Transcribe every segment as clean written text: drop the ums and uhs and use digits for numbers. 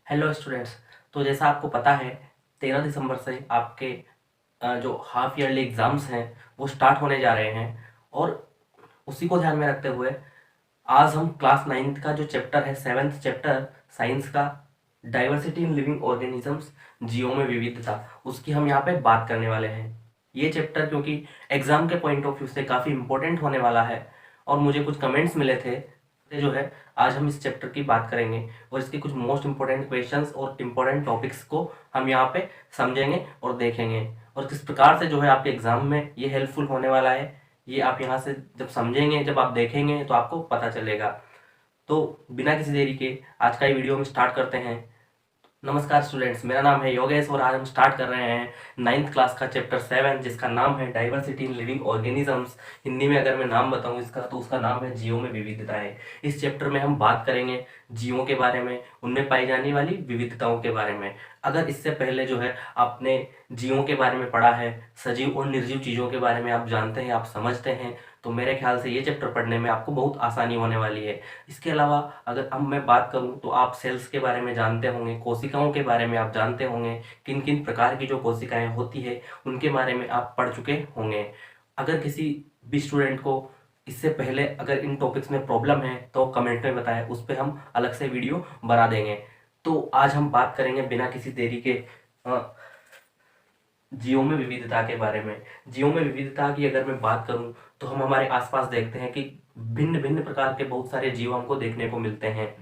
Hello students. तो जैसा आपको पता है 13 दिसंबर से आपके जो हाफ ईयरली एग्ज़ाम्स हैं वो स्टार्ट होने जा रहे हैं। और उसी को ध्यान में रखते हुए आज हम क्लास 9th का जो चैप्टर है 7th चैप्टर साइंस का डाइवर्सिटी इन लिविंग ऑर्गेनिजम्स, जीवों में विविधता, उसकी हम यहाँ पे बात करने वाले हैं। ये चैप्टर क्योंकि एग्ज़ाम के पॉइंट ऑफ व्यू से काफ़ी इंपॉर्टेंट होने वाला है और मुझे कुछ कमेंट्स मिले थे जो है आज हम इस चैप्टर की बात करेंगे और इसके कुछ मोस्ट इंपॉर्टेंट क्वेश्चंस और इम्पोर्टेंट टॉपिक्स को हम यहाँ पे समझेंगे और देखेंगे और किस प्रकार से जो है आपके एग्जाम में ये हेल्पफुल होने वाला है। ये आप यहाँ से जब समझेंगे, जब आप देखेंगे तो आपको पता चलेगा। तो बिना किसी देरी के आज का ये वीडियो हम स्टार्ट करते हैं। नमस्कार स्टूडेंट्स, मेरा नाम है योगेश और आज हम स्टार्ट कर रहे हैं 9th क्लास का चैप्टर 7 जिसका नाम है diversity in living organisms. Hindi में अगर मैं नाम बताऊं इसका तो उसका नाम है जीवों में विविधताएं। इस चैप्टर में हम बात करेंगे जीवों के बारे में, उनमें पाई जाने वाली विविधताओं के बारे में। अगर इससे पहले जो है आपने जीवों के बारे में पढ़ा है, सजीव और निर्जीव चीज़ों के बारे में आप जानते हैं, आप समझते हैं, तो मेरे ख्याल से ये चैप्टर पढ़ने में आपको बहुत आसानी होने वाली है। इसके अलावा अगर अब मैं बात करूं तो आप सेल्स के बारे में जानते होंगे, कोशिकाओं के बारे में आप जानते होंगे, किन किन प्रकार की जो कोशिकाएं होती है उनके बारे में आप पढ़ चुके होंगे। अगर किसी भी स्टूडेंट को इससे पहले अगर इन टॉपिक्स में प्रॉब्लम है तो कमेंट में बताएं, उस पर हम अलग से वीडियो बना देंगे। तो आज हम बात करेंगे बिना किसी देरी के जीवों में विविधता के बारे में। जीवों में विविधता की अगर मैं बात करूं तो हम हमारे आसपास देखते हैं कि भिन्न भिन्न प्रकार के बहुत सारे जीव हमको देखने को मिलते हैं।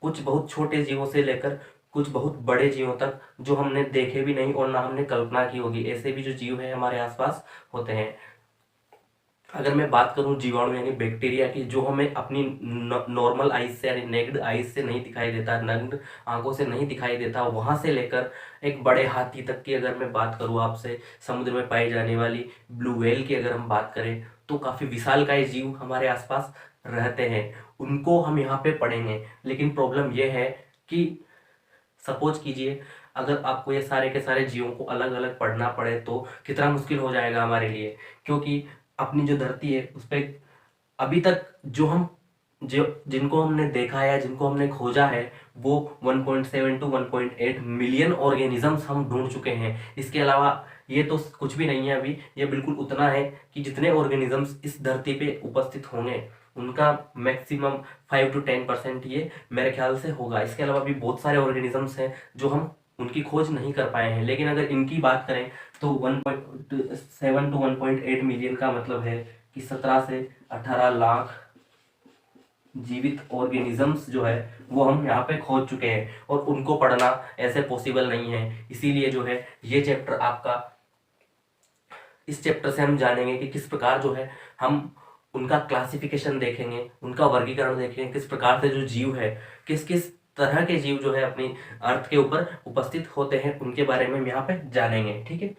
कुछ बहुत छोटे जीवों से लेकर कुछ बहुत बड़े जीवों तक जो हमने देखे भी नहीं और ना हमने कल्पना की होगी, ऐसे भी जो जीव है हमारे आसपास होते हैं। अगर मैं बात करूं जीवाणु यानी बैक्टीरिया की, जो हमें अपनी नॉर्मल आइज से यानी नेक्ड आइज से नहीं दिखाई देता, नग्न आंखों से नहीं दिखाई देता, वहां से लेकर एक बड़े हाथी तक की अगर मैं बात करूं आपसे, समुद्र में पाई जाने वाली ब्लू व्हेल की अगर हम बात करें तो काफी विशालकाय जीव हमारे आसपास रहते हैं। उनको हम यहाँ पे पढ़ेंगे। लेकिन प्रॉब्लम यह है कि सपोज कीजिए अगर आपको ये सारे के सारे जीवों को अलग अलग पढ़ना पड़े तो कितना मुश्किल हो जाएगा हमारे लिए। क्योंकि अपनी जो धरती है उस पर अभी तक जो जिनको हमने देखा है, जिनको हमने खोजा है, वो 1.7 टू 1.8 मिलियन ऑर्गेनिजम्स हम ढूंढ चुके हैं। इसके अलावा ये तो कुछ भी नहीं है, अभी ये बिल्कुल उतना है कि जितने ऑर्गेनिजम्स इस धरती पे उपस्थित होंगे उनका मैक्सिमम 5 to 10% ये मेरे ख्याल से होगा। इसके अलावा भी बहुत सारे ऑर्गेनिजम्स हैं जो हम उनकी खोज नहीं कर पाए हैं। लेकिन अगर इनकी बात करें तो 1.7 टू 1.8 मिलियन का मतलब है कि 17 से 18 लाख जीवित ऑर्गेनिजम्स जो है वो हम यहाँ पे खोज चुके हैं और उनको पढ़ना ऐसे पॉसिबल नहीं है। इसीलिए जो है ये चैप्टर आपका, इस चैप्टर से हम जानेंगे कि किस प्रकार जो है हम उनका क्लासिफिकेशन देखेंगे, उनका वर्गीकरण देखेंगे, किस प्रकार से जो जीव है, किस किस तरह के जीव जो है अपनी अर्थ के ऊपर उपस्थित होते हैं, उनके बारे में हम यहाँ पे जानेंगे। ठीक है,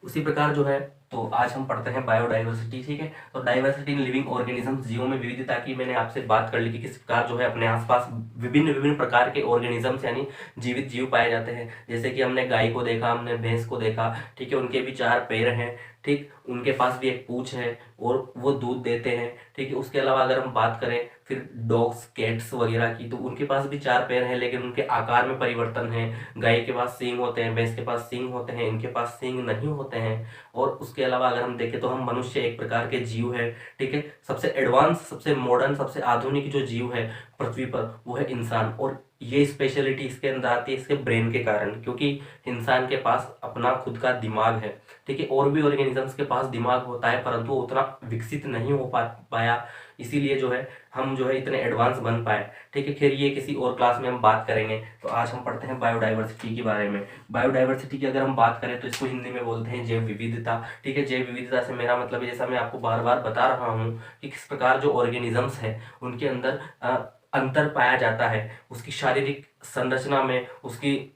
उसी प्रकार जो है तो आज हम पढ़ते हैं बायोडाइवर्सिटी। ठीक है, तो डाइवर्सिटी इन लिविंग ऑर्गेनिजम्स, जीवों में विविधता की मैंने आपसे बात कर ली कि किस प्रकार जो है अपने आसपास विभिन्न विभिन्न प्रकार के ऑर्गेनिजम्स यानी जीवित जीव पाए जाते हैं। जैसे कि हमने गाय को देखा, हमने भैंस को देखा, ठीक है, उनके भी 4 पैर हैं, ठीक, उनके पास भी एक पूंछ है और वो दूध देते हैं। ठीक है, उसके अलावा अगर हम बात करें फिर डॉग्स, कैट्स वगैरह की, तो उनके पास भी 4 पैर हैं लेकिन उनके आकार में परिवर्तन है। गाय के पास सींग होते हैं, भैंस के पास सींग होते हैं, इनके पास सींग नहीं होते हैं। और उसके अलावा अगर हम देखें तो हम मनुष्य एक प्रकार के जीव है। ठीक है, सबसे एडवांस, सबसे मॉडर्न, सबसे आधुनिक जो जीव है पृथ्वी पर वो है इंसान। और ये स्पेशलिटी इसके अंदर आती है इसके ब्रेन के कारण, क्योंकि इंसान के पास अपना खुद का दिमाग है। ठीक है, और भी ऑर्गेनिजम्स के पास दिमाग होता है परंतु वो उतना विकसित नहीं हो पाया, इसीलिए जो है हम जो है इतने एडवांस बन पाए। ठीक है, खैर ये किसी और क्लास में हम बात करेंगे। तो आज हम पढ़ते हैं बायोडाइवर्सिटी के बारे में। बायोडाइवर्सिटी की अगर हम बात करें तो इसको हिंदी में बोलते हैं जैव विविधता। ठीक है, जैव विविधता से मेरा मतलब है, जैसा मैं आपको बार बार बता रहा हूँ कि किस प्रकार जो ऑर्गेनिजम्स है उनके अंदर अंतर पाया जाता है, उसकी शारीरिक संरचना में, उसकी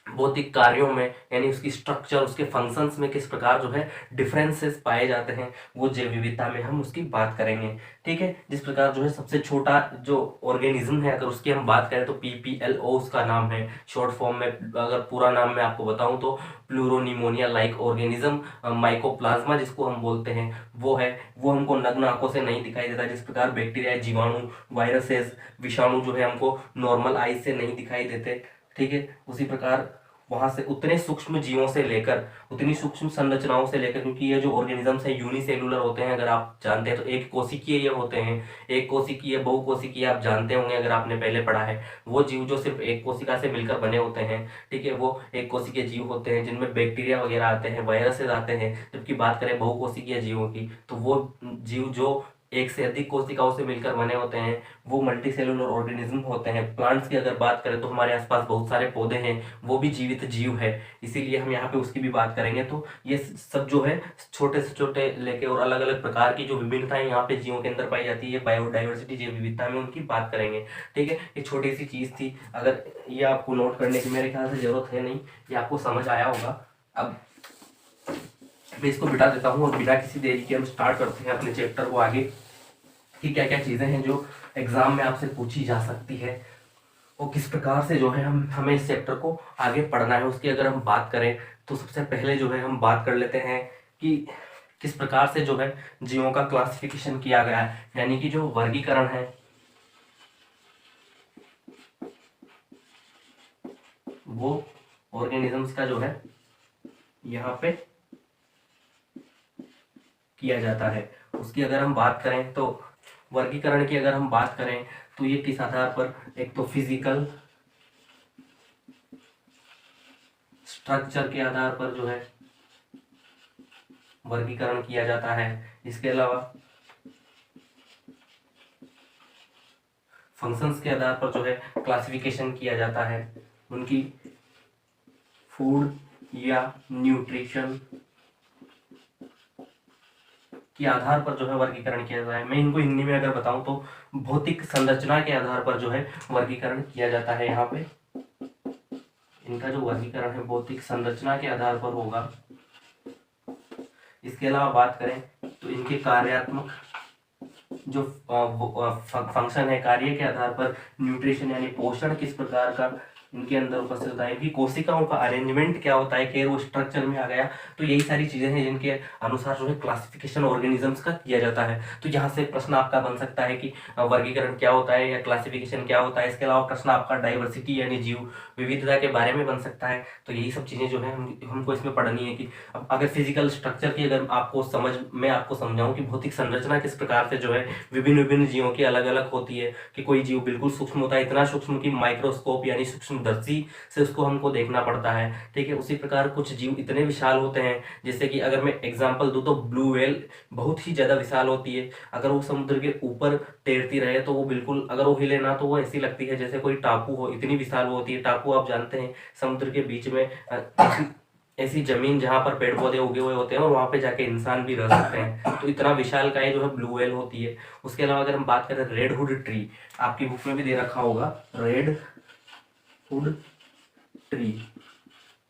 भौतिक कार्यों में, यानी उसकी स्ट्रक्चर, उसके फंक्शंस में किस प्रकार जो है डिफरेंसेस पाए जाते हैं, वो जैव विविधता में हम उसकी बात करेंगे। ठीक है, जिस प्रकार जो है सबसे छोटा जो ऑर्गेनिज्म है अगर उसकी हम बात करें तो PPLO उसका नाम है। शॉर्ट फॉर्म में अगर पूरा नाम मैं आपको बताऊं तो प्लूरोनिमोनिया लाइक ऑर्गेनिज्म माइकोप्लाज्मा जिसको हम बोलते हैं वो है। वो हमको नग्न आंखों से नहीं दिखाई देता, जिस प्रकार बैक्टीरिया, जीवाणु, वायरसेस, विषाणु जो है हमको नॉर्मल आईज से नहीं दिखाई देते। ठीक है। उसी प्रकार वहां से उतने सूक्ष्म जीवों से लेकर उतनी सूक्ष्म संरचनाओं से लेकर, क्योंकि ये जो ऑर्गेनिजम्स है यूनिसेलुलर होते हैं, अगर आप जानते हैं तो एक कोशिकीय ये होते हैं। एक कोशिकीय, बहुकोशिकीय आप जानते होंगे अगर आपने पहले पढ़ा है। वो जीव जो सिर्फ एक कोशिका से मिलकर बने होते हैं, ठीक है, वो एक कोशिकीय जीव होते हैं जिनमें बैक्टीरिया वगैरह आते हैं, वायरसेस आते हैं। जबकि बात करें बहुकोशिकीय जीवों की, तो वो जीव जो एक से अधिक कोशिकाओं से मिलकर बने होते हैं, वो मल्टी सेलुलर ऑर्गेनिज्म होते हैं। प्लांट्स की अगर बात करें तो हमारे आसपास बहुत सारे पौधे हैं, वो भी जीवित जीव है, इसीलिए हम यहाँ पे उसकी भी बात करेंगे। तो ये सब जो है छोटे से छोटे लेके और अलग अलग प्रकार की जो विभिन्नताएं यहाँ पे जीवों के अंदर पाई जाती है, बायोडाइवर्सिटी, जैव विविधता में उनकी बात करेंगे। ठीक है, ये छोटी सी चीज थी, अगर ये आपको नोट करने की मेरे ख्याल से जरूरत है नहीं, ये आपको समझ आया होगा। अब मैं इसको बिठा देता हूँ और बिना किसी देरी के हम स्टार्ट करते हैं अपने चैप्टर को आगे, कि क्या क्या चीजें हैं जो एग्जाम में आपसे पूछी जा सकती है और किस प्रकार से जो है हमें इस चैप्टर को आगे पढ़ना है। उसकी अगर हम बात करें तो सबसे पहले जो है हम बात कर लेते हैं कि किस प्रकार से जो है जीवों का क्लासिफिकेशन किया गया है, यानी कि जो वर्गीकरण है वो ऑर्गेनिजम्स का जो है यहाँ पे किया जाता है। उसकी अगर हम बात करें तो वर्गीकरण की अगर हम बात करें तो ये किस आधार पर, एक तो फिजिकल स्ट्रक्चर के आधार पर जो है वर्गीकरण किया जाता है। इसके अलावा फंक्शंस के आधार पर जो है क्लासिफिकेशन किया जाता है, उनकी फूड या न्यूट्रिशन के आधार पर जो है वर्गीकरण किया जाता है। मैं इनको हिंदी में अगर बताऊं तो भौतिक संरचना के आधार पर जो है वर्गीकरण किया जाता है। यहाँ पे इनका जो वर्गीकरण है भौतिक संरचना के आधार पर होगा। इसके अलावा बात करें तो इनके कार्यात्मक जो फंक्शन है, कार्य के आधार पर न्यूट्रिशन यानी पोषण किस प्रकार का इनके अंदर उपस्थित होता है, इनकी कोशिकाओं का अरेंजमेंट क्या होता है, कि वो स्ट्रक्चर में आ गया। तो यही सारी चीजें हैं जिनके अनुसार जो है क्लासिफिकेशन ऑर्गेनिजम्स का किया जाता है। तो यहाँ से प्रश्न आपका बन सकता है कि वर्गीकरण क्या होता है या क्लासिफिकेशन क्या होता है। इसके अलावा प्रश्न आपका डाइवर्सिटी यानी जीव विविधता के बारे में बन सकता है। तो यही सब चीजें जो है हमको इसमें पढ़नी है। कि अब अगर फिजिकल स्ट्रक्चर की अगर आपको समझ मैं आपको समझाऊं कि भौतिक संरचना किस प्रकार से जो है विभिन्न विभिन्न जीवों की अलग अलग होती है, कि कोई जीव बिल्कुल सूक्ष्म होता है, इतना सूक्ष्म कि माइक्रोस्कोप यानी सूक्ष्मदर्शी से उसको हमको देखना पड़ता है। ठीक है, उसी प्रकार कुछ जीव इतने विशाल होते हैं, जैसे कि अगर मैं एग्जांपल दूं तो ब्लू व्हेल बहुत ही ज्यादा विशाल होती है। अगर वो समुद्र के ऊपर तैरती रहे तो वो बिल्कुल, अगर वो हिले ना तो वो ऐसी लगती है जैसे कोई टापू हो, इतनी विशाल वो होती है। टापू आप जानते हैं समुद्र के बीच में ऐसी जमीन जहां पर पेड़ पौधे उगे हुए होते हैं और वहां पे जाके इंसान भी रह सकते हैं। तो इतना विशाल काय जो है ब्लू व्हेल होती है। उसके अलावा अगर हम बात करें रेड हुड ट्री, आपकी बुक में भी दे रखा होगा रेड हुड ट्री,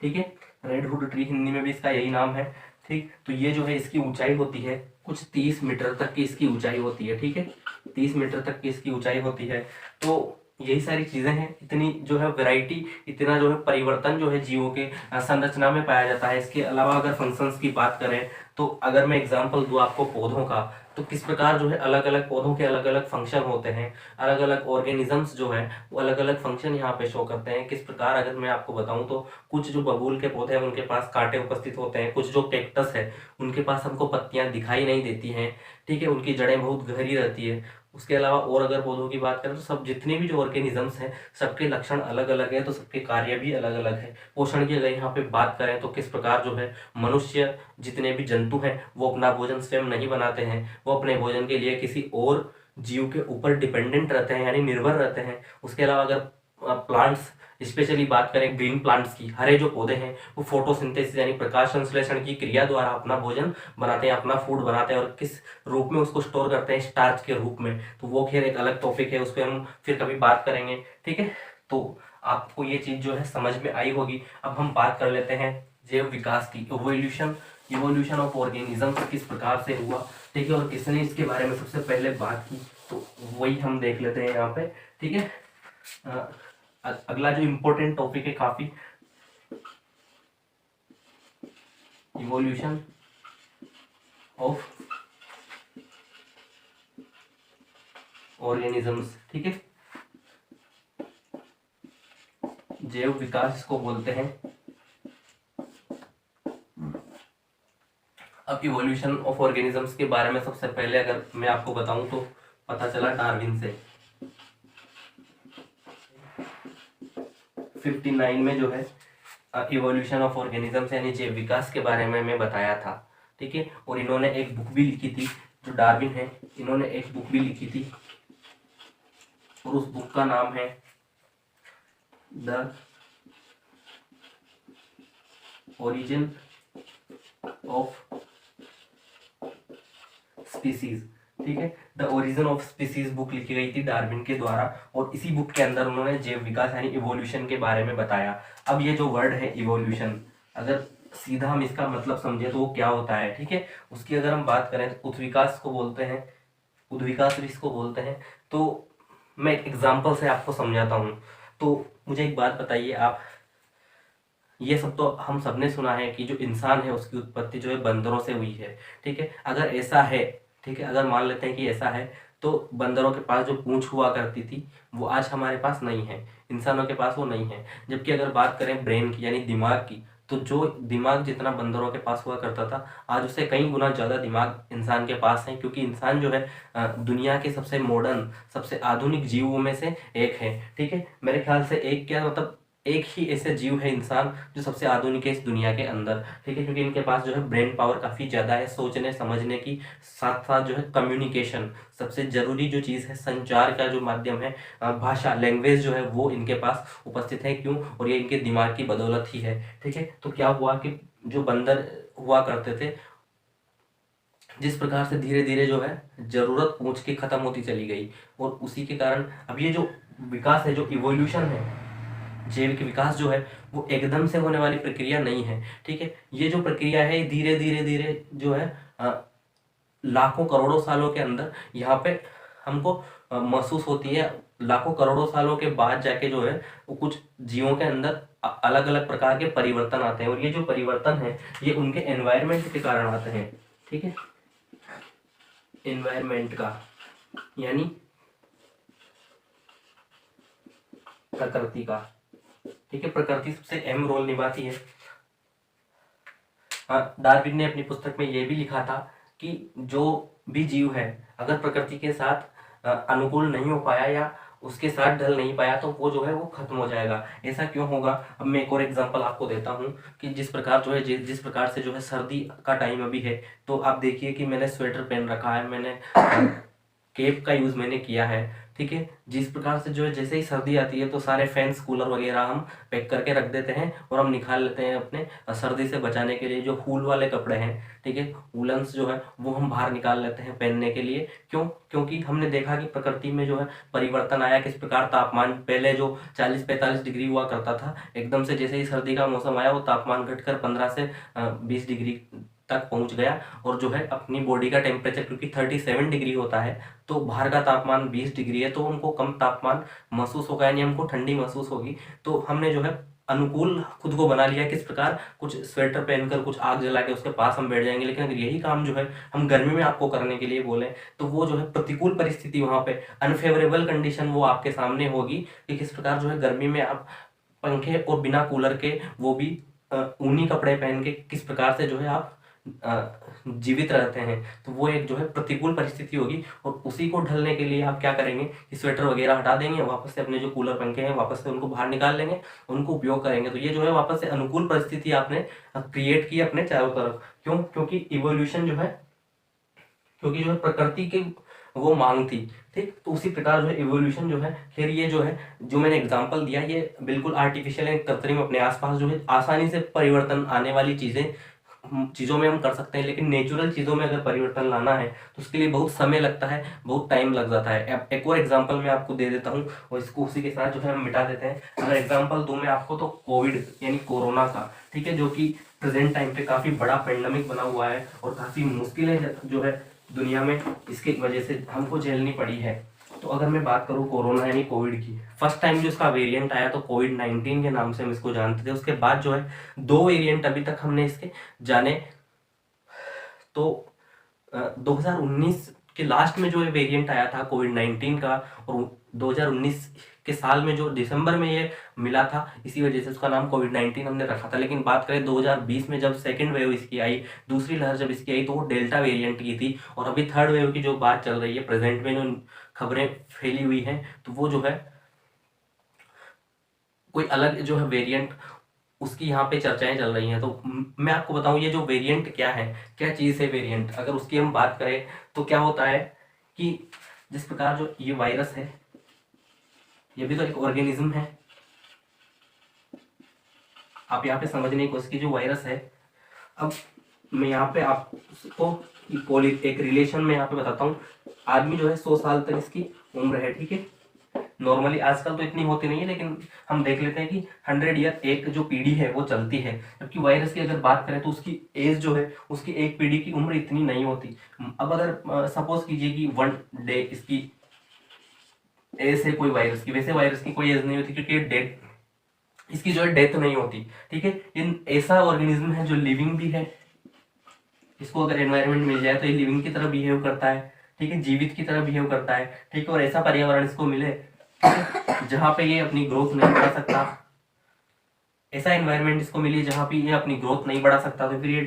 ठीक है, रेड हुड ट्री हिंदी में भी इसका यही नाम है। ठीक, तो ये जो है इसकी ऊंचाई होती है कुछ 30 मीटर तक की इसकी ऊंचाई होती है। ठीक है, 30 मीटर तक की इसकी ऊंचाई होती है। तो यही सारी चीजें हैं, इतनी जो है वैरायटी, इतना जो है परिवर्तन जो है जीवों के संरचना में पाया जाता है। इसके अलावा अगर फंक्शंस की बात करें तो अगर मैं एग्जांपल दूं आपको पौधों का, तो किस प्रकार जो है अलग अलग पौधों के अलग अलग फंक्शन होते हैं, अलग अलग ऑर्गेनिजम्स जो है वो अलग अलग फंक्शन यहाँ पे शो करते हैं। किस प्रकार अगर मैं आपको बताऊं तो कुछ जो बबूल के पौधे हैं उनके पास कांटे उपस्थित होते हैं, कुछ जो कैक्टस है उनके पास हमको पत्तियां दिखाई नहीं देती हैं। ठीक है, उनकी जड़ें बहुत गहरी रहती है। उसके अलावा और अगर पौधों की बात करें तो सब जितने भी जो ऑर्गेनिजम्स हैं सबके लक्षण अलग अलग है, तो सबके कार्य भी अलग अलग है। पोषण की अगर यहाँ पे बात करें तो किस प्रकार जो है मनुष्य, जितने भी जंतु हैं वो अपना भोजन स्वयं नहीं बनाते हैं, वो अपने भोजन के लिए किसी और जीव के ऊपर डिपेंडेंट रहते हैं यानी निर्भर रहते हैं। उसके अलावा अगर प्लांट्स, स्पेशली बात करें ग्रीन प्लांट्स की, हरे जो पौधे हैं वो फोटोसिंथेसिस यानी प्रकाश संश्लेषण की क्रिया द्वारा अपना भोजन बनाते हैं, अपना फूड बनाते हैं, और किस रूप में उसको स्टोर करते हैं, स्टार्च के रूप में। तो वो खैर एक अलग टॉपिक है, उस पर हम फिर कभी बात करेंगे। ठीक है, तो आपको ये चीज जो है समझ में आई होगी। अब हम बात कर लेते हैं जैव विकास की, इवोल्यूशन ऑफ ऑर्गेनिज्म किस प्रकार से हुआ, ठीक है, और किसने इसके बारे में सबसे पहले बात की, तो वही हम देख लेते हैं यहाँ पे। ठीक है, अगला जो इम्पोर्टेंट टॉपिक है काफी, इवोल्यूशन ऑफ ऑर्गेनिजम्स। ठीक है, जैव विकास इसको बोलते हैं। अब इवोल्यूशन ऑफ ऑर्गेनिजम्स के बारे में सबसे पहले अगर मैं आपको बताऊं तो पता चला डार्विन से। 59 में जो है इवोल्यूशन ऑफ ऑर्गेनिजम्स यानी जैव विकास के बारे में मैं बताया था, ठीक है। और इन्होंने एक बुक भी लिखी थी, जो डार्विन है, इन्होंने एक बुक भी लिखी थी और उस बुक का नाम है द ओरिजिन ऑफ स्पीसीज, ठीक है। The origin of species book लिखी गई थी डार्विन के द्वारा और इसी बुक के अंदर उन्होंने जैव विकास यानी इवोल्यूशन के बारे में बताया। अब ये जो वर्ड है इवोल्यूशन, अगर सीधा हम इसका मतलब समझे तो वो क्या होता है, ठीक है। उसकी अगर हम बात करें तो उद्विकास को बोलते हैं, उद्विकास भी इसको बोलते हैं। तो मैं एक एग्जाम्पल से आपको समझाता हूँ। तो मुझे एक बात बताइए आप, ये सब तो हम सबने सुना है कि जो इंसान है उसकी उत्पत्ति जो है बंदरों से हुई है, ठीक है। अगर ऐसा है, ठीक है, अगर मान लेते हैं कि ऐसा है तो बंदरों के पास जो पूंछ हुआ करती थी वो आज हमारे पास नहीं है, इंसानों के पास वो नहीं है। जबकि अगर बात करें ब्रेन की यानी दिमाग की, तो जो दिमाग जितना बंदरों के पास हुआ करता था आज उससे कई गुना ज़्यादा दिमाग इंसान के पास है, क्योंकि इंसान जो है दुनिया के सबसे मॉडर्न सबसे आधुनिक जीवों में से एक है, ठीक है। मेरे ख्याल से एक क्या मतलब एक ही ऐसे जीव है इंसान जो सबसे आधुनिक है इस दुनिया के अंदर, ठीक है। क्योंकि इनके पास जो है ब्रेन पावर काफ़ी ज़्यादा है सोचने समझने की, साथ साथ जो है कम्युनिकेशन, सबसे ज़रूरी जो चीज़ है संचार का जो माध्यम है, भाषा लैंग्वेज जो है वो इनके पास उपस्थित है। क्यों? और ये इनके दिमाग की बदौलत ही है, ठीक है। तो क्या हुआ कि जो बंदर हुआ करते थे, जिस प्रकार से धीरे धीरे जो है ज़रूरत पूंछ के ख़त्म होती चली गई और उसी के कारण अब ये जो विकास है, जो इवोल्यूशन है, जैविक विकास जो है वो एकदम से होने वाली प्रक्रिया नहीं है, ठीक है। ये जो प्रक्रिया है धीरे धीरे धीरे जो है लाखों करोड़ों सालों के अंदर यहाँ पे हमको महसूस होती है। लाखों करोड़ों सालों के बाद जाके जो है वो कुछ जीवों के अंदर अलग अलग प्रकार के परिवर्तन आते हैं और ये जो परिवर्तन है ये उनके एनवायरनमेंट के कारण आते हैं, ठीक है। एनवायरनमेंट का यानी प्रकृति का, ठीक है। प्रकृति सबसे अहम रोल निभाती है। डार्विन ने अपनी पुस्तक में ये भी लिखा था कि जो भी जीव है अगर प्रकृति के साथ अनुकूल नहीं हो पाया या उसके साथ ढल नहीं पाया तो वो जो है वो खत्म हो जाएगा। ऐसा क्यों होगा? अब मैं एक और एग्जांपल आपको देता हूँ कि जिस प्रकार जो है जिस प्रकार से जो है सर्दी का टाइम अभी है, तो आप देखिए कि मैंने स्वेटर पहन रखा है, मैंने केप का यूज़ मैंने किया है, ठीक है। जिस प्रकार से जो है जैसे ही सर्दी आती है तो सारे फैंस कूलर वगैरह हम पैक करके रख देते हैं और हम निकाल लेते हैं अपने सर्दी से बचाने के लिए जो वूल वाले कपड़े हैं, ठीक है, वूलन्स जो है वो हम बाहर निकाल लेते हैं पहनने के लिए। क्यों? क्योंकि हमने देखा कि प्रकृति में जो है परिवर्तन आया, किस प्रकार तापमान पहले जो 40-45 डिग्री हुआ करता था, एकदम से जैसे ही सर्दी का मौसम आया वो तापमान घटकर 15 से 20 डिग्री तक पहुंच गया। और जो है अपनी बॉडी का टेम्परेचर क्योंकि 37 डिग्री होता है तो बाहर का तापमान 20 डिग्री है तो उनको कम तापमान महसूस होगा यानी हमको ठंडी महसूस होगी। तो हमने जो है अनुकूल खुद को बना लिया, किस प्रकार कुछ स्वेटर पहनकर कुछ आग जला के उसके पास हम बैठ जाएंगे। लेकिन अगर यही काम जो है हम गर्मी में आपको करने के लिए बोले तो वो जो है प्रतिकूल परिस्थिति, वहाँ पे अनफेवरेबल कंडीशन वो आपके सामने होगी कि किस प्रकार जो है गर्मी में आप पंखे और बिना कूलर के वो भी ऊनी कपड़े पहन के किस प्रकार से जो है आप जीवित रहते हैं। तो वो एक जो है प्रतिकूल परिस्थिति होगी और उसी को ढलने के लिए आप क्या करेंगे कि स्वेटर वगैरह हटा देंगे, वापस से अपने जो कूलर पंखे हैं वापस से उनको बाहर निकाल लेंगे, उनको उपयोग करेंगे। तो ये जो है वापस से अनुकूल परिस्थिति आपने क्रिएट की अपने चारों तरफ। क्यों? क्योंकि इवोल्यूशन जो है, क्योंकि जो है प्रकृति की वो मांग थी, ठीक। तो उसी प्रकार जो है इवोल्यूशन जो है, फिर ये जो है जो मैंने एग्जांपल दिया ये बिल्कुल आर्टिफिशियल है, कृत्रिम, अपने आसपास जो है आसानी से परिवर्तन आने वाली चीज़ों में हम कर सकते हैं। लेकिन नेचुरल चीज़ों में अगर परिवर्तन लाना है तो उसके लिए बहुत समय लगता है, बहुत टाइम लग जाता है। अब एक और एग्जांपल मैं आपको दे देता हूँ और इसको उसी के साथ जो है हम मिटा देते हैं। अगर एग्जांपल दूं मैं आपको तो कोविड यानी कोरोना का, ठीक है, जो कि प्रेजेंट टाइम पे काफ़ी बड़ा पेंडेमिक बना हुआ है और काफ़ी मुश्किलें जो है दुनिया में इसकी वजह से हमको झेलनी पड़ी है। तो अगर मैं बात करूँ कोरोना यानी कोविड की, फर्स्ट टाइम जो इसका वेरिएंट आया तो कोविड-19 के नाम से हम इसको जानते थे। उसके बाद जो है 2 वेरिएंट अभी तक हमने इसके जाने। तो 2019 के लास्ट में जो है वेरिएंट आया था कोविड-19 का और 2019 के साल में जो दिसंबर में ये मिला था, इसी वजह से उसका नाम कोविड-19 हमने रखा था। लेकिन बात करें 2020 में जब सेकंड वेव इसकी आई, दूसरी लहर जब इसकी आई, तो वो डेल्टा वेरिएंट की थी। और अभी थर्ड वेव की जो बात चल रही है, प्रेजेंट में जो खबरें फैली हुई हैं, तो वो जो है कोई अलग जो है वेरिएंट, उसकी यहाँ पे चर्चाएं चल रही हैं। तो मैं आपको बताऊं ये जो वेरिएंट क्या है, क्या चीज़ है वेरिएंट, अगर उसकी हम बात करें तो क्या होता है कि जिस प्रकार जो ये वायरस है, ये भी तो एक ऑर्गेनिज्म है। आप यहाँ पे समझने की कोशिश कीजिए, जो वायरस है, अब मैं यहाँ पे आपको एक रिलेशन में यहाँ पे बताता हूँ। आदमी जो है 100 साल तक इसकी उम्र है, ठीक है। नॉर्मली आजकल तो इतनी होती नहीं है, लेकिन हम देख लेते हैं कि 100 ईयर एक जो पीढ़ी है वो चलती है। जबकि वायरस की अगर बात करें तो उसकी एज जो है, उसकी एक पीढ़ी की उम्र इतनी नहीं होती। अब अगर सपोज कीजिए कि 1 डे इसकी एज है कोई वायरस की, वैसे वायरस की कोई एज नहीं होती, क्योंकि डेथ, इसकी जो है डेथ नहीं होती, ठीक है। इन ऐसा ऑर्गेनिज्म है जो लिविंग भी है, इसको अगर एनवायरनमेंट मिल जाए तो ये लिविंग की तरह बिहेव करता है, ठीक है, जीवित की तरह बिहेव करता है, ठीक है। और ऐसा पर्यावरण इसको मिले जहां पे ये अपनी ग्रोथ नहीं बढ़ा सकता, ऐसा एनवायरनमेंट इसको मिले जहां पे ये अपनी ग्रोथ नहीं बढ़ा सकता, तो फिर ये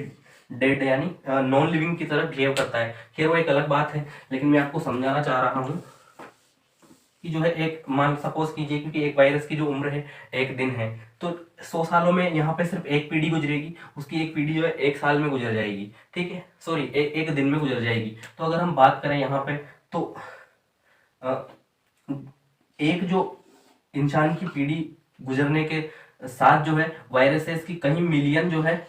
डेड यानी नॉन लिविंग की तरह बिहेव करता है। खैर वो एक अलग बात है, लेकिन मैं आपको समझाना चाह रहा हूँ कि जो है एक मान सपोज कीजिए, क्योंकि एक वायरस की जो उम्र है 1 दिन है, तो 100 सालों में यहाँ पे सिर्फ एक पीढ़ी गुजरेगी, उसकी एक पीढ़ी जो है 1 साल में गुजर जाएगी, ठीक है, सॉरी एक दिन में गुजर जाएगी। तो अगर हम बात करें यहाँ पे तो एक जो इंसान की पीढ़ी गुजरने के साथ जो है वायरसेस की कई मिलियन जो है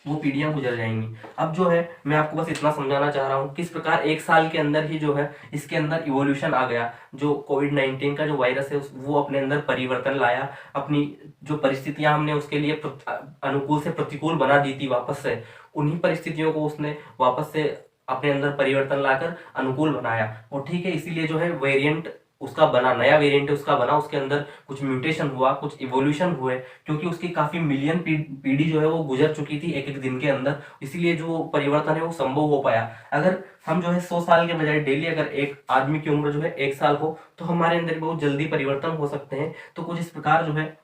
वो पीढ़ियां गुजर जाएंगी। अब जो है मैं आपको बस इतना समझाना चाह रहा हूँ किस प्रकार 1 साल के अंदर ही जो है इसके अंदर इवोल्यूशन आ गया। जो कोविड-19 का जो वायरस है वो अपने अंदर परिवर्तन लाया, अपनी जो परिस्थितियां हमने उसके लिए अनुकूल से प्रतिकूल बना दी थी, वापस से उन्हीं परिस्थितियों को उसने वापस से अपने अंदर परिवर्तन लाकर अनुकूल बनाया। और ठीक है, इसीलिए जो है वेरिएंट उसका बना, नया वेरिएंट उसका बना, उसके अंदर कुछ म्यूटेशन हुआ, कुछ इवोल्यूशन हुए, क्योंकि उसकी काफी मिलियन पीढ़ी जो है वो गुजर चुकी थी एक एक दिन के अंदर, इसीलिए जो परिवर्तन है वो संभव हो पाया। अगर हम जो है 100 साल के बजाय डेली अगर एक आदमी की उम्र जो है 1 साल हो, तो हमारे अंदर बहुत जल्दी परिवर्तन हो सकते हैं। तो कुछ इस प्रकार जो है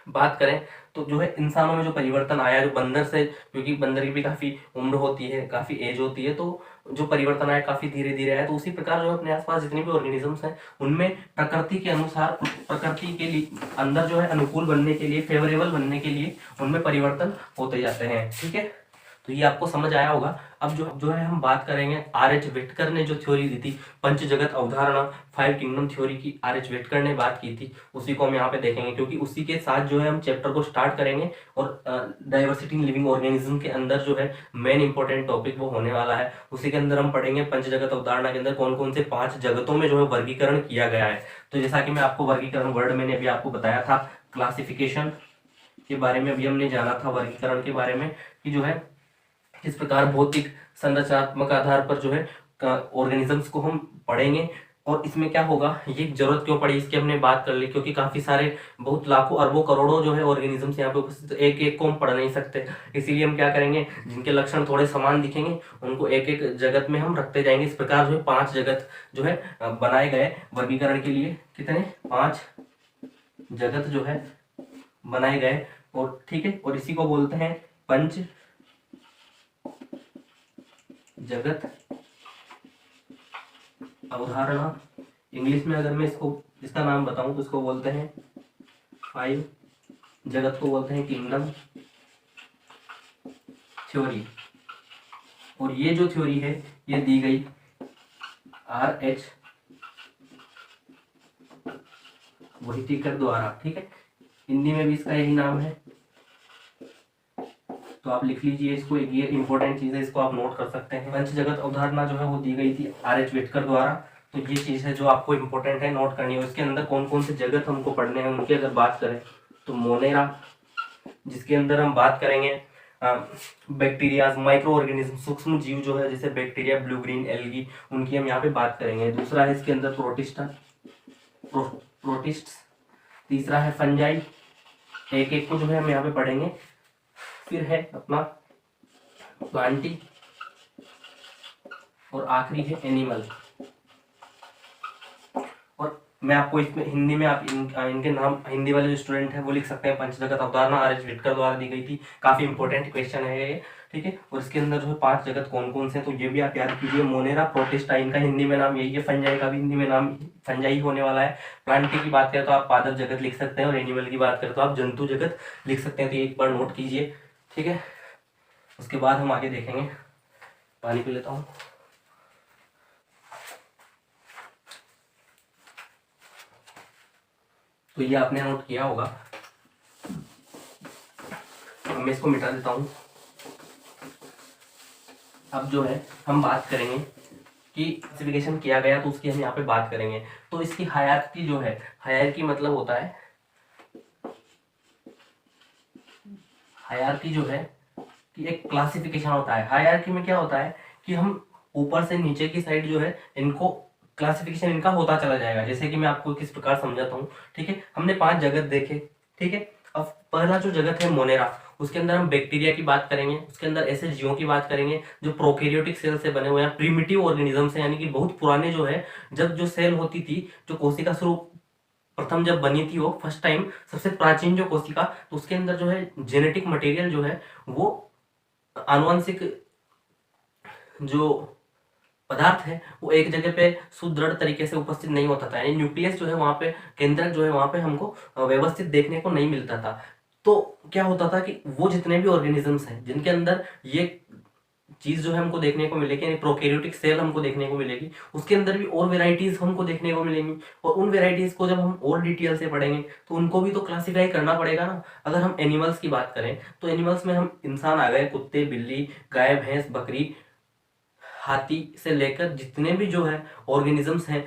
बात करें तो जो है इंसानों में जो परिवर्तन आया, जो बंदर से, क्योंकि बंदर की भी काफी उम्र होती है, काफी एज होती है, तो जो परिवर्तन आया काफी धीरे धीरे आया। तो उसी प्रकार जो अपने आसपास जितने भी ऑर्गेनिजम्स हैं उनमें प्रकृति के अनुसार, प्रकृति के लिए अंदर जो है अनुकूल बनने के लिए, फेवरेबल बनने के लिए उनमें परिवर्तन होते जाते हैं, ठीक है। तो ये आपको समझ आया होगा। अब जो है हम बात करेंगे आर.एच. वेटकर ने जो थ्योरी दी थी, पंच जगत अवधारणा, 5 किंगडम थ्योरी की आर.एच. वेटकर ने बात की थी, उसी को हम यहाँ पे देखेंगे, क्योंकि उसी के साथ जो है हम चैप्टर को स्टार्ट करेंगे। और डाइवर्सिटी इन लिविंग ऑर्गेनिज्म के अंदर जो है मेन इंपॉर्टेंट टॉपिक वो होने वाला है। उसी के अंदर हम पढ़ेंगे पंच जगत अवधारणा के अंदर कौन कौन से 5 जगतों में जो है वर्गीकरण किया गया है। तो जैसा कि मैं आपको वर्गीकरण वर्ड मैंने अभी आपको बताया था, क्लासिफिकेशन के बारे में अभी हमने जाना था, वर्गीकरण के बारे में कि जो है किस प्रकार भौतिक संरचनात्मक आधार पर जो है ऑर्गेनिजम्स को हम पढ़ेंगे। और इसमें क्या होगा, ये जरूरत क्यों पड़ी इसकी हमने बात कर ली, क्योंकि काफी सारे, बहुत लाखों अरबों करोड़ों जो है ऑर्गेनिजम्स यहाँ पे उपस्थित, एक एक को हम पढ़ नहीं सकते। इसीलिए हम क्या करेंगे, जिनके लक्षण थोड़े समान दिखेंगे उनको एक एक जगत में हम रखते जाएंगे। इस प्रकार जो है 5 जगत जो है बनाए गए वर्गीकरण के लिए। कितने, 5 जगत जो है बनाए गए। और ठीक है, और इसी को बोलते हैं पंच जगत अवधारणा। इंग्लिश में अगर मैं इसका नाम बताऊं तो इसको बोलते हैं 5 जगत को बोलते हैं किंगडम थ्योरी। और ये जो थ्योरी है ये दी गई आर.एच. वेटकर द्वारा, ठीक है। हिंदी में भी इसका यही नाम है, तो आप लिख लीजिए इसको, ये इंपॉर्टेंट चीज है, इसको आप नोट कर सकते हैं। पंच जगत अवधारणा जो है वो दी गई थी आर.एच. वेटकर द्वारा। तो ये चीज है जो आपको इंपॉर्टेंट है, नोट करनी है। इसके अंदर कौन कौन से जगत हमको पढ़ने हैं उनकी अगर बात करें तो मोनेरा, जिसके अंदर हम बात करेंगे बैक्टीरिया, माइक्रो ऑर्गेनिज्म, सूक्ष्म जीव जो है जैसे बैक्टीरिया, ब्लू ग्रीन एल्गी, उनकी हम यहाँ पे बात करेंगे। दूसरा है इसके अंदर प्रोटिस्ट। तीसरा है फंजाई, एक एक को जो है हम यहाँ पे पढ़ेंगे। फिर है अपना प्लांटी, और आखिरी है एनिमल। मैं आपको इसमें हिंदी में आप इनके नाम, हिंदी वाले जो स्टूडेंट हैं वो लिख सकते हैं। पंचजगत अवधारणा आर.एच. विटकर द्वारा दी गई थी, काफी इंपॉर्टेंट क्वेश्चन है ये, ठीक है। और इसके अंदर जो है 5 जगत कौन कौन से हैं, तो ये भी आप याद कीजिए। मोनेरा प्रोटिस्टा, का हिंदी में नाम यही है। फंजाई का भी हिंदी में नाम फंजाई होने वाला है। प्लांटी की बात करें तो आप पादप जगत लिख सकते हैं, और एनिमल की बात करें तो आप जंतु जगत लिख सकते हैं। तो ये एक बार नोट कीजिए, ठीक है। उसके बाद हम आगे देखेंगे। पानी पी लेता हूँ। तो ये आपने नोट किया होगा। अब मैं इसको मिटा देता हूँ। अब जो है हम बात करेंगे कि क्लासिफिकेशन किया गया, तो उसकी हम यहाँ पे बात करेंगे। तो इसकी हायरार्की जो है, हायरार्की मतलब होता है, हायरार्की जो है कि एक क्लासिफिकेशन होता है। हायरार्की में क्या होता है कि हम ऊपर से नीचे की साइड जो है इनको क्लासिफिकेशन इनका होता चला जाएगा। जैसे कि मैं आपको किस प्रकार समझाता हूँ, ठीक है। हमने 5 जगत देखे, ठीक है। अब पहला जो जगत है मोनेरा, उसके अंदर हम बैक्टीरिया की बात करेंगे। उसके अंदर ऐसे जीवों की बात करेंगे जो प्रोकैरियोटिक सेल से बने हुए हैं, प्रिमिटिव ऑर्गेनिज्म से, यानी कि बहुत पुराने जो है, जब जो सेल होती थी, जो कोशिका स्वरूप प्रथम जब बनी थी, वो फर्स्ट टाइम, सबसे प्राचीन जो कोशिका, तो उसके अंदर जो है जेनेटिक मटेरियल जो है वो आनुवंशिक जो पदार्थ है वो एक जगह पे सुदृढ़ तरीके से उपस्थित नहीं होता था। यानी न्यूक्लियस जो है वहां पे, केंद्रक जो है वहां पे हमको व्यवस्थित देखने को नहीं मिलता था। तो क्या होता था कि वो जितने भी ऑर्गेनिजम्स हैं जिनके अंदर ये चीज जो है हमको देखने को मिलेगी, यानी प्रोकैरियोटिक सेल हमको देखने को मिलेगी, उसके अंदर भी और वेराइटीज हमको देखने को मिलेंगी। और उन वेराइटीज को जब हम और डिटेल से पढ़ेंगे तो उनको भी तो क्लासिफाई करना पड़ेगा ना। अगर हम एनिमल्स की बात करें तो एनिमल्स में हम इंसान आ गए, कुत्ते, बिल्ली, गाय, भैंस, बकरी, हाथी से लेकर जितने भी जो है ऑर्गेनिजम्स हैं,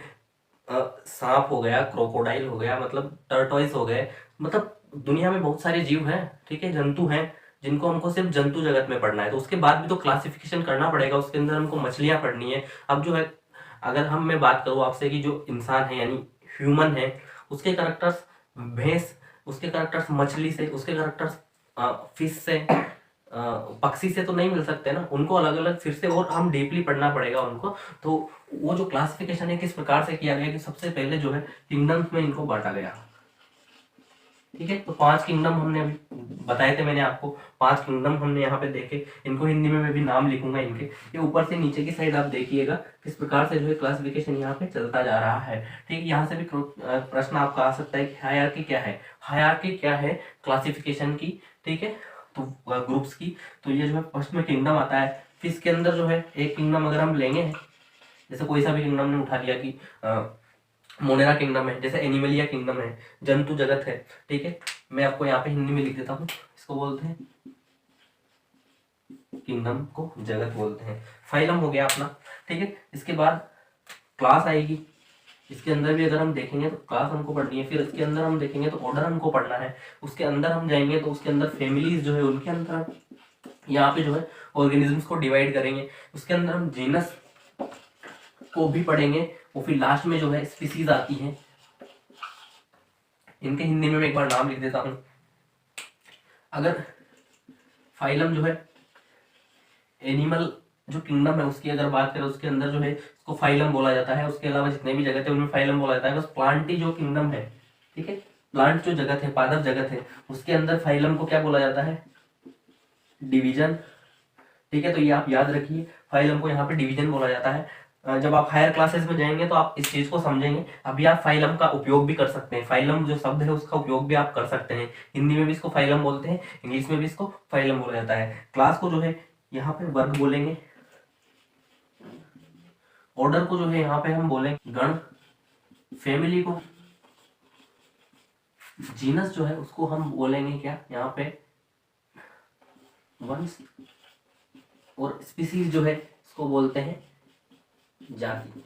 सांप हो गया, क्रोकोडाइल हो गया, मतलब टर्टॉइस हो गए, मतलब दुनिया में बहुत सारे जीव हैं, ठीक है, जंतु हैं, जिनको हमको सिर्फ जंतु जगत में पढ़ना है। तो उसके बाद भी तो क्लासिफिकेशन करना पड़ेगा। उसके अंदर हमको मछलियां पढ़नी है। अब जो है, अगर मैं बात करूँ आपसे कि जो इंसान है यानी ह्यूमन है, उसके करेक्टर्स भैंस, उसके करेक्टर्स मछली से, उसके करेक्टर्स फिश से, पक्षी से तो नहीं मिल सकते ना, उनको अलग अलग फिर से और हम डीपली पढ़ना पड़ेगा उनको। तो वो जो क्लासिफिकेशन है किस प्रकार से किया गया कि सबसे पहले जो है किंगडम्स में इनको बांटा गया, ठीक है। तो 5 किंगडम हमने अभी बताए थे मैंने आपको, 5 किंगडम हमने यहाँ पे देखे। इनको हिंदी में मैं भी नाम लिखूंगा इनके। ये ऊपर से नीचे की साइड आप देखिएगा किस प्रकार से जो है क्लासिफिकेशन यहाँ पे चलता जा रहा है, ठीक। यहाँ से भी प्रश्न आपका आ सकता है कि हायरार्की क्या है, हायरार्की क्या है क्लासिफिकेशन की, ठीक है, तो ग्रुप्स की। तो ये जो है फर्स्ट में किंगडम आता है। फिर इसके अंदर जो है एक किंगडम अगर हम लेंगे, जैसे कोई सा भी किंगडम ने उठा लिया कि मोनेरा किंगडम है, जैसे एनिमलिया किंगडम है, जंतु जगत है, ठीक है। मैं आपको यहाँ पे हिंदी में लिख देता हूँ। इसको बोलते हैं किंगडम को जगत बोलते हैं। फाइलम हो गया अपना, ठीक है। इसके बाद क्लास आएगी। इसके अंदर भी अगर हम देखेंगे तो क्लास हमको पढ़नी है। फिर इसके अंदर हम देखेंगे तो ऑर्डर हमको पढ़ना है। उसके अंदर हम जाएंगे तो उसके अंदर फैमिलीज जो है उनके अंदर यहाँ पे जो है ऑर्गेनिजम्स को डिवाइड करेंगे। उसके अंदर हम जीनस को भी पढ़ेंगे। और फिर लास्ट में जो है स्पीसीज आती हैं। इनके हिंदी में मैं एक बार नाम लिख देता हूं। अगर फाइलम जो है एनिमल जो किंगडम है उसकी अगर बात करें, उसके अंदर जो है इसको फाइलम बोला जाता है। उसके अलावा जितने भी जगत है उनमें फाइलम बोला जाता है। बस प्लांटी जो किंगडम है, ठीक है, प्लांट जो जगत है, पादप जगत है, उसके अंदर फाइलम को क्या बोला जाता है, डिवीजन, ठीक है। तो ये आप याद रखिए, फाइलम को यहाँ पे डिवीजन बोला जाता है। जब आप हायर क्लासेस में जाएंगे तो आप इस चीज को समझेंगे। अभी आप फाइलम का उपयोग भी कर सकते हैं। फाइलम जो शब्द है उसका उपयोग भी आप कर सकते हैं। हिंदी में भी इसको फाइलम बोलते हैं, इंग्लिश में भी इसको फाइलम बोला जाता है। क्लास को जो है यहाँ पे वर्ग बोलेंगे। ऑर्डर को जो है यहाँ पे हम बोलेंगे गण। फैमिली को, जीनस जो है उसको हम बोलेंगे क्या यहाँ पे, वंश। और स्पीसीज जो है इसको बोलते हैं जाति,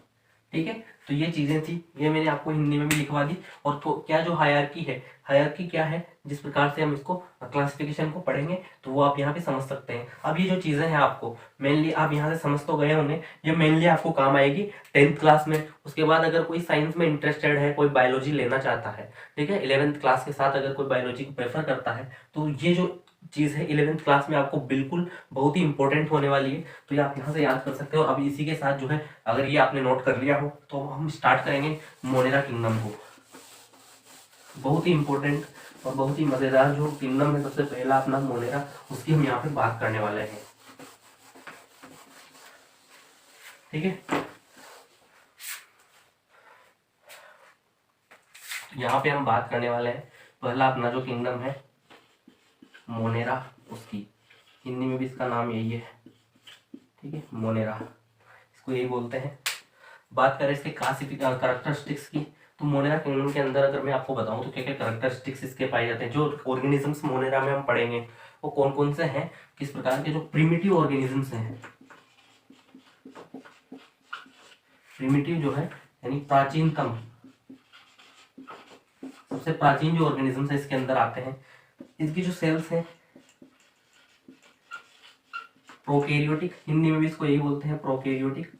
ठीक है। तो ये चीजें थी, ये मैंने आपको हिंदी में भी लिखवा दी। और तो क्या जो हायरार्की है, हायरार्की क्या है, जिस प्रकार से हम इसको क्लासिफिकेशन को पढ़ेंगे तो वो आप यहाँ पे समझ सकते हैं। अब ये जो चीजें हैं आपको मेनली आप यहाँ से समझ तो गए होंगे, ये मेनली आपको काम आएगी 10th क्लास में। उसके बाद अगर कोई साइंस में इंटरेस्टेड है, कोई बायोलॉजी लेना चाहता है, ठीक है, 11th क्लास के साथ अगर कोई बायोलॉजी को प्रेफर करता है, तो ये जो चीज़ है 11th क्लास में आपको बिल्कुल बहुत ही इंपॉर्टेंट होने वाली है, तो ये आप यहाँ से याद कर सकते हो। अब इसी के साथ जो है अगर ये आपने नोट कर लिया हो तो हम स्टार्ट करेंगे मोनेरा किंगडम को। बहुत ही इंपॉर्टेंट और बहुत ही मज़ेदार जो किंगडम है सबसे पहला अपना मोनेरा, उसकी हम यहाँ पे बात करने वाले हैं। ठीक है, यहाँ पे हम बात करने वाले हैं पहला अपना जो किंगडम है मोनेरा, उसकी हिंदी में भी इसका नाम यही है। ठीक है, मोनेरा इसको यही बोलते हैं। बात करें इसके कैरेक्टरिस्टिक्स की, तो मोनेरा किंगडम के अंदर अगर मैं आपको बताऊं तो क्या क्या कैरेक्टरिस्टिक्स इसके पाए जाते हैं। जो ऑर्गेनिजम्स मोनेरा में हम पढ़ेंगे वो कौन कौन से हैं, किस प्रकार के जो प्रिमिटिव ऑर्गेनिजम्स हैं। प्रिमिटिव जो है यानी प्राचीनतम, सबसे प्राचीन जो ऑर्गेनिजम्स है इसके अंदर आते हैं। इसकी जो सेल्स हैं प्रोकैरियोटिक, हिंदी में भी इसको यही बोलते हैं प्रोकैरियोटिक।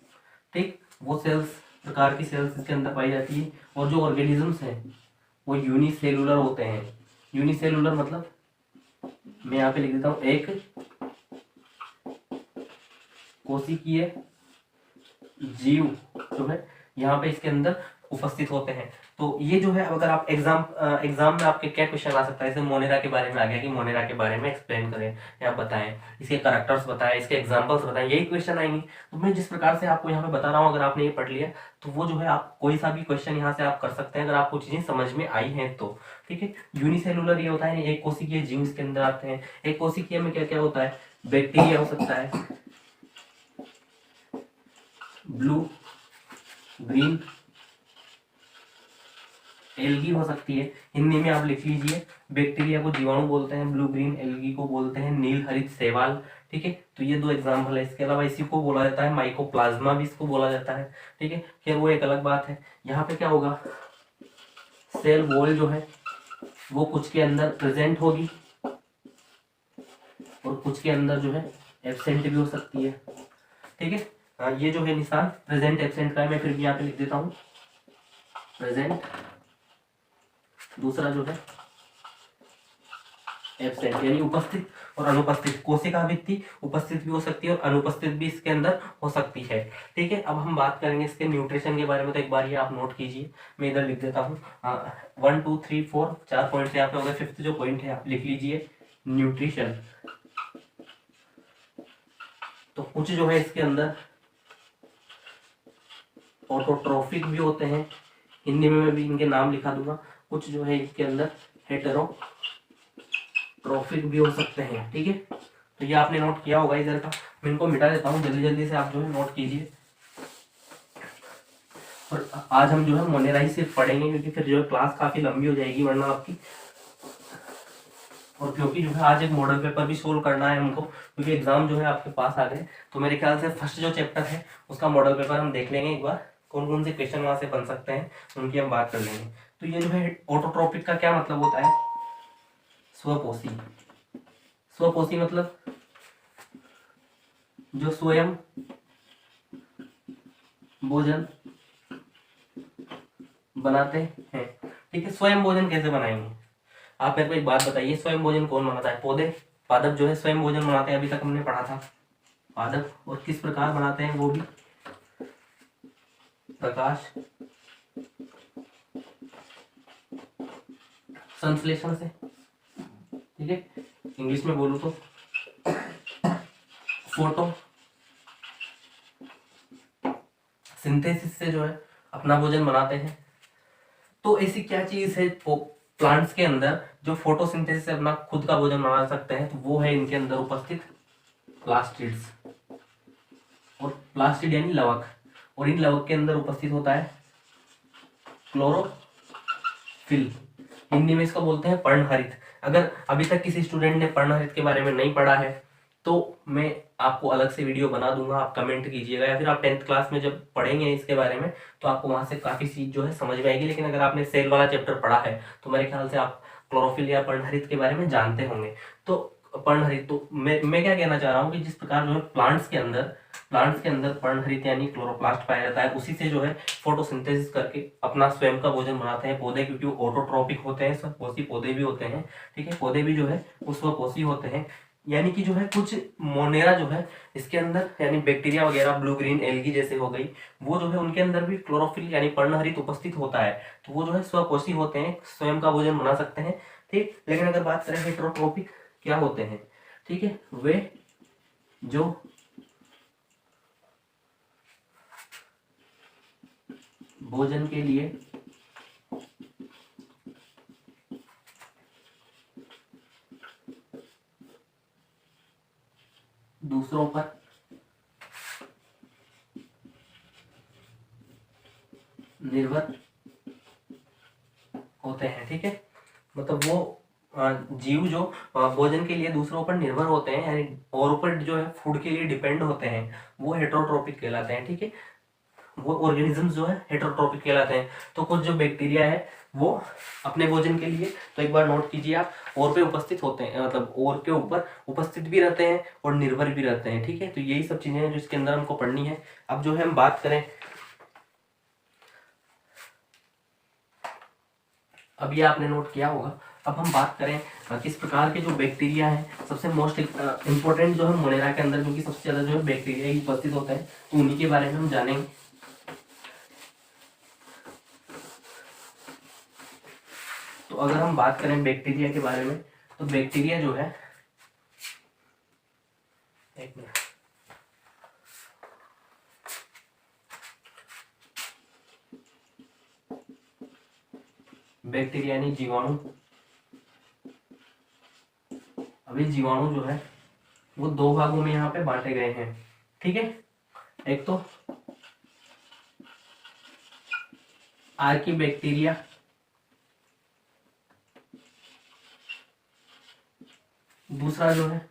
ठीक, वो सेल्स प्रकार की सेल्स इसके अंदर पाई जाती है। और जो ऑर्गेनिजम्स हैं वो यूनिसेलुलर होते हैं। यूनिसेलुलर मतलब मैं यहाँ पे लिख देता हूँ एक कोशिकीय जीव जो है यहाँ पे इसके अंदर उपस्थित होते हैं। तो ये जो है अगर आप एग्जाम में आपके क्या क्वेश्चन आ सकता है, जैसे मोनेरा के बारे में आ गया कि मोनेरा के बारे में एक्सप्लेन करें या बताएं, इसके कैरेक्टर्स बताएं, इसके एग्जांपल्स बताएं, यही क्वेश्चन आएंगे। तो मैं जिस प्रकार से आपको यहाँ पे बता रहा हूँ, अगर आपने ये पढ़ लिया तो वो जो है आप कोई सा भी क्वेश्चन यहाँ से आप कर सकते हैं अगर आपको चीजें समझ में आई हैं तो। ठीक है, यूनिसेलुलर ये होता है एक कोशिकीय जीव इसके अंदर आते हैं। एक कोशिकीय में क्या क्या होता है, बैक्टीरिया हो सकता है, ब्लू ग्रीन एल्गी हो सकती है। हिंदी में आप लिख लीजिए, बैक्टीरिया को जीवाणु बोलते हैं, ब्लू ग्रीन एल्गी को बोलते हैं नील हरित शैवाल। ठीक है, तो ये दो एग्जाम्पल है। इसके अलावा इसी को बोला जाता है माइकोप्लाज्मा भी इसको बोला जाता है। ठीक है, फिर वो एक अलग बात है। यहाँ पे क्या होगा, सेल वॉल जो है वो कुछ के अंदर प्रेजेंट होगी और कुछ के अंदर जो है एब्सेंट भी हो सकती है। ठीक है, ये जो है निशान प्रेजेंट एब्सेंट का है, मैं फिर भी यहाँ पे लिख देता हूँ प्रेजेंट। दूसरा जो है एब्सेंट यानी उपस्थित और अनुपस्थित। कोशिका भित्ति उपस्थित भी हो सकती है और अनुपस्थित भी इसके अंदर हो सकती है। ठीक है, अब हम बात करेंगे इसके न्यूट्रिशन के बारे में, तो एक बार ये आप नोट कीजिए, मैं इधर लिख देता हूँ 1 2 3 4 4 पॉइंट यहाँ पे हो गए। फिफ्थ जो पॉइंट है आप लिख लीजिए न्यूट्रिशन। तो कुछ जो है इसके अंदर ऑटोट्रोफिक भी होते हैं, हिंदी में मैं भी इनके नाम लिखा दूंगा। कुछ जो है इसके अंदर हेटेरोट्रोफिक भी हो सकते हैं। ठीक है, तो ये आपने नोट किया होगा इधर का, मैं इनको मिटा देता हूँ, जल्दी जल्दी से आप जो है नोट कीजिए। और आज हम जो है मोनेरा ही सिर्फ पढ़ेंगे क्योंकि फिर जो है क्लास काफी लंबी हो जाएगी वरना आपकी। और क्योंकि जो है आज एक मॉडल पेपर भी सोल्व करना है हमको, क्योंकि एग्जाम जो है आपके पास आ गए, तो मेरे ख्याल से फर्स्ट जो चैप्टर है उसका मॉडल पेपर हम देख लेंगे एक बार, कौन कौन से क्वेश्चन वहां से बन सकते हैं उनकी हम बात कर लेंगे। तो ये जो है ऑटोट्रोपिक का क्या मतलब होता है, स्वपोषी। स्वपोषी मतलब जो स्वयं भोजन बनाते हैं। ठीक है, स्वयं भोजन कैसे बनाएंगे आप मेरे को एक बात बताइए, स्वयं भोजन कौन बनाता है, पौधे, पादप जो है स्वयं भोजन बनाते हैं, अभी तक हमने पढ़ा था पादप। और किस प्रकार बनाते हैं वो भी, प्रकाश संश्लेषण से। ठीक है, इंग्लिश में बोलूं तो फोटो सिंथेसिस से जो है अपना भोजन बनाते हैं। तो ऐसी क्या चीज है प्लांट्स के अंदर जो फोटोसिंथेसिस से अपना खुद का भोजन बना सकते हैं, तो वो है इनके अंदर उपस्थित प्लास्टिड्स। और प्लास्टिड यानी लवक, और इन लवक के अंदर उपस्थित होता है क्लोरोफिल, हिंदी में इसको बोलते हैं पर्णहरित। अगर अभी तक किसी स्टूडेंट ने पर्णहरित के बारे में नहीं पढ़ा है तो मैं आपको अलग से वीडियो बना दूंगा, आप कमेंट कीजिएगा, या फिर आप 10th क्लास में जब पढ़ेंगे इसके बारे में तो आपको वहां से काफी चीज जो है समझ में आएगी। लेकिन अगर आपने सेल वाला चैप्टर पढ़ा है तो मेरे ख्याल से आप क्लोरोफिल या पर्णहरित के बारे में जानते होंगे। तो पर्णहरित, तो मैं क्या कहना चाह रहा हूँ कि जिस प्रकार जो है प्लांट्स के अंदर प्लांट्स के अंदर पर्णहरित यानी क्लोरोप्लास्ट पाया जाता है, उसी से जो है फोटोसिंथेसिस करके अपना स्वयं का भोजन बनाते हैं पौधे, क्योंकि वो ऑटोट्रॉपिक होते हैं, स्वपोषी पौधे भी होते हैं। ठीक है, पौधे भी जो है वो स्वपोषी होते हैं, यानी कि जो है कुछ मोनेरा जो है इसके अंदर यानी बैक्टीरिया वगैरह, ब्लू ग्रीन एल्गी जैसे हो गई, वो जो है उनके अंदर भी क्लोरोफिल यानी पर्णहरित उपस्थित होता है, तो वो जो है स्वपोषी होते हैं, स्वयं का भोजन बना सकते हैं। ठीक, लेकिन अगर बात करें हेटेरोट्रोपिक क्या होते हैं, ठीक है, वे जो भोजन के लिए दूसरों पर निर्भर होते हैं। ठीक है, मतलब वो जीव जो भोजन के लिए दूसरों पर निर्भर होते हैं, यानी और ऊपर जो है फूड के लिए डिपेंड होते हैं, वो हेटेरोट्रोपिक कहलाते हैं। ठीक है, वो ऑर्गेनिजम्स जो है हेटेरोट्रोपिक कहलाते हैं। तो कुछ जो बैक्टीरिया है वो अपने भोजन के लिए, तो एक बार नोट कीजिए आप, और पे उपस्थित होते हैं, मतलब और के ऊपर उपस्थित भी रहते हैं और निर्भर भी रहते हैं। ठीक है, तो यही सब चीजें हैं जो इसके अंदर हमको पढ़नी है। अब जो है हम बात करें, अब ये आपने नोट किया होगा। अब हम बात करें किस प्रकार के जो बैक्टीरिया हैं, सबसे मोस्ट इंपॉर्टेंट जो है मोनेरा के अंदर, क्योंकि सबसे ज्यादा जो है बैक्टीरिया ही उपस्थित होता है, तो उन्हीं के बारे में हम जानेंगे। तो अगर हम बात करें बैक्टीरिया के बारे में, तो बैक्टीरिया जो है, एक मिनट, बैक्टीरिया यानी जीवाणु। अभी जीवाणु जो है वो दो भागों में यहाँ पे बांटे गए हैं। ठीक है, एक तो आर्की बैक्टीरिया, दूसरा जो है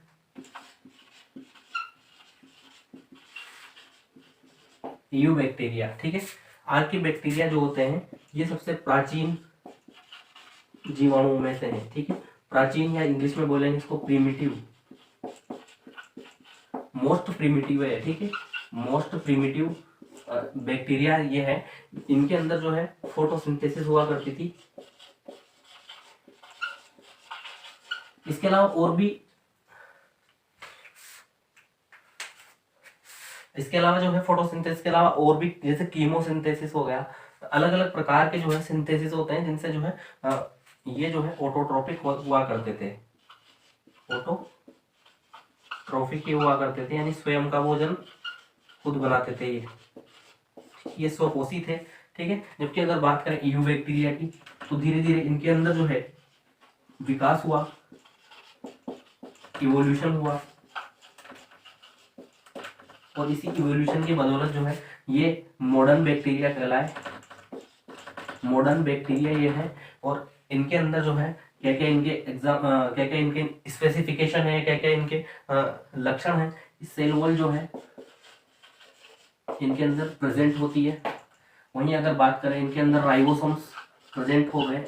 यू बैक्टीरिया। ठीक है, आर्की बैक्टीरिया जो होते हैं ये सबसे प्राचीन जीवाणुओं में से है। ठीक है, प्राचीन या इंग्लिश में बोलेंगे इसको प्रीमिटिव, मोस्ट प्रीमिटिव है। ठीक है, मोस्ट प्रीमिटिव बैक्टीरिया ये है। इनके अंदर जो है फोटोसिंथेसिस हुआ करती थी। इसके अलावा और भी, इसके अलावा जो है फोटोसिंथेसिस के अलावा और भी, जैसे कीमोसिंथेसिस हो गया, अलग अलग प्रकार के जो है सिंथेसिस होते हैं, जिनसे जो है ये जो है ऑटोट्रोपिक हुआ करते थे, ऑटोट्रोपिक हुआ करते थे, यानी स्वयं का भोजन खुद बनाते थे, ये स्वपोषी थे। ठीक है, जबकि अगर बात करें ईयू बैक्टीरिया की, तो धीरे धीरे इनके अंदर जो है विकास हुआ, इवोल्यूशन हुआ, और इसी इवोल्यूशन की बदौलत जो है ये मॉडर्न बैक्टीरिया कहलाए। मॉडर्न बैक्टीरिया ये है, और इनके अंदर जो है क्या क्या इनके एग्जाम, क्या क्या इनके स्पेसिफिकेशन है, क्या क्या इनके लक्षण है, सेल वॉल जो है इनके अंदर प्रेजेंट होती है। वहीं अगर बात करें इनके अंदर राइबोसोम्स प्रेजेंट हो गए,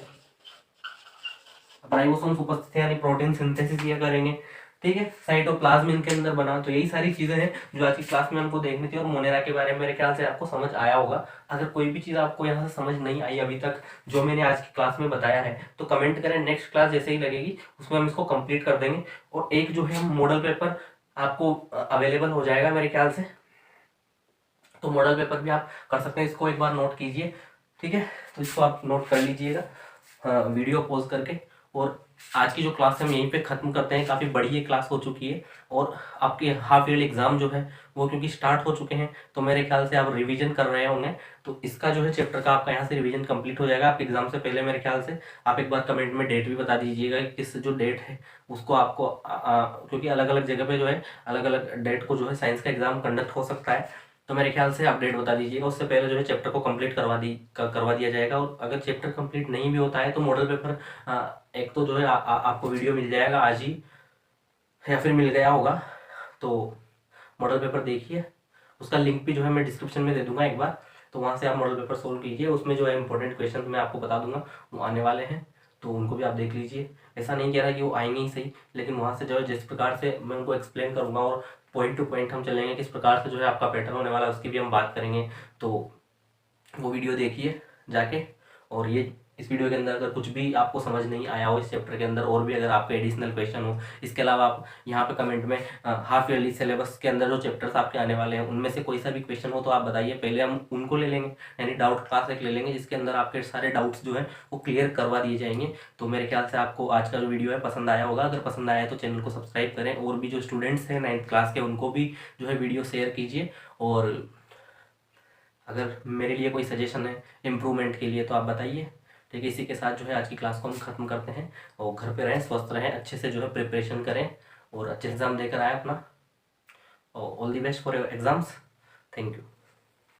राइबोसोम्स उपस्थित है, यानी प्रोटीन सिंथेसिस ये करेंगे। ठीक है, साइटोप्लाज्म इनके अंदर बना। तो यही सारी चीजें हैं जो आज की क्लास में हमको देखनी थी, और मोनेरा के बारे में मेरे ख्याल से आपको समझ आया होगा। अगर कोई भी चीज आपको यहाँ से समझ नहीं आई अभी तक जो मैंने आज की क्लास में बताया है, तो कमेंट करें, नेक्स्ट क्लास जैसे ही लगेगी उसमें हम इसको कंप्लीट कर देंगे। और एक जो है मॉडल पेपर आपको अवेलेबल हो जाएगा मेरे ख्याल से, तो मॉडल पेपर भी आप कर सकते हैं, इसको एक बार नोट कीजिए। ठीक है, तो इसको आप नोट कर लीजिएगा वीडियो पॉज करके। और आज की जो क्लास है हम यहीं पे ख़त्म करते हैं, काफ़ी बड़ी ये क्लास हो चुकी है, और आपके हाफ ईयरली एग्ज़ाम जो है वो क्योंकि स्टार्ट हो चुके हैं, तो मेरे ख्याल से आप रिवीजन कर रहे होंगे, तो इसका जो है चैप्टर का आपका यहाँ से रिवीजन कंप्लीट हो जाएगा। आपके एग्जाम से पहले मेरे ख्याल से आप एक बार कमेंट में डेट भी बता दीजिएगा कि किस जो डेट है उसको आपको क्योंकि अलग अलग जगह पे जो है अलग अलग डेट को जो है साइंस का एग्जाम कंडक्ट हो सकता है, तो मेरे ख्याल से आप डेट बता दीजिएगा, उससे पहले जो है चैप्टर को कंप्लीट करवा दिया जाएगा। और अगर चैप्टर कंप्लीट नहीं भी होता है तो मॉडल पेपर एक तो जो है आपको वीडियो मिल जाएगा आज ही, या फिर मिल गया होगा, तो मॉडल पेपर देखिए, उसका लिंक भी जो है मैं डिस्क्रिप्शन में दे दूंगा एक बार, तो वहाँ से आप मॉडल पेपर सोल्व कीजिए। उसमें जो है इंपॉर्टेंट क्वेश्चन मैं आपको बता दूंगा वो आने वाले हैं, तो उनको भी आप देख लीजिए। ऐसा नहीं कह रहा कि वो आएंगे ही सही, लेकिन वहाँ से जो है जिस प्रकार से मैं उनको एक्सप्लेन करूँगा और पॉइंट टू पॉइंट हम चलेंगे, किस प्रकार से जो है आपका पैटर्न होने वाला है उसकी भी हम बात करेंगे। तो वो वीडियो देखिए जाके। और ये इस वीडियो के अंदर अगर कुछ भी आपको समझ नहीं आया हो इस चैप्टर के अंदर, और भी अगर आपके एडिशनल क्वेश्चन हो, इसके अलावा आप यहाँ पे कमेंट में हाफ ईयरली सिलेबस के अंदर जो चैप्टर्स आपके आने वाले हैं उनमें से कोई सा भी क्वेश्चन हो तो आप बताइए, पहले हम उनको ले लेंगे, यानी डाउट क्लास एक ले लेंगे जिसके अंदर आपके सारे डाउट्स जो है वो क्लियर करवा दिए जाएंगे। तो मेरे ख्याल से आपको आज का जो वीडियो है पसंद आया होगा। अगर पसंद आया है तो चैनल को सब्सक्राइब करें, और भी जो स्टूडेंट्स हैं 9th क्लास के उनको भी जो है वीडियो शेयर कीजिए। और अगर मेरे लिए कोई सजेशन है इम्प्रूवमेंट के लिए तो आप बताइए। ठीक है, इसी के साथ जो है आज की क्लास को हम ख़त्म करते हैं। और घर पे रहें, स्वस्थ रहें, अच्छे से जो है प्रिपरेशन करें और अच्छे एग्ज़ाम देकर आए अपना। और all the best for your exams. Thank you.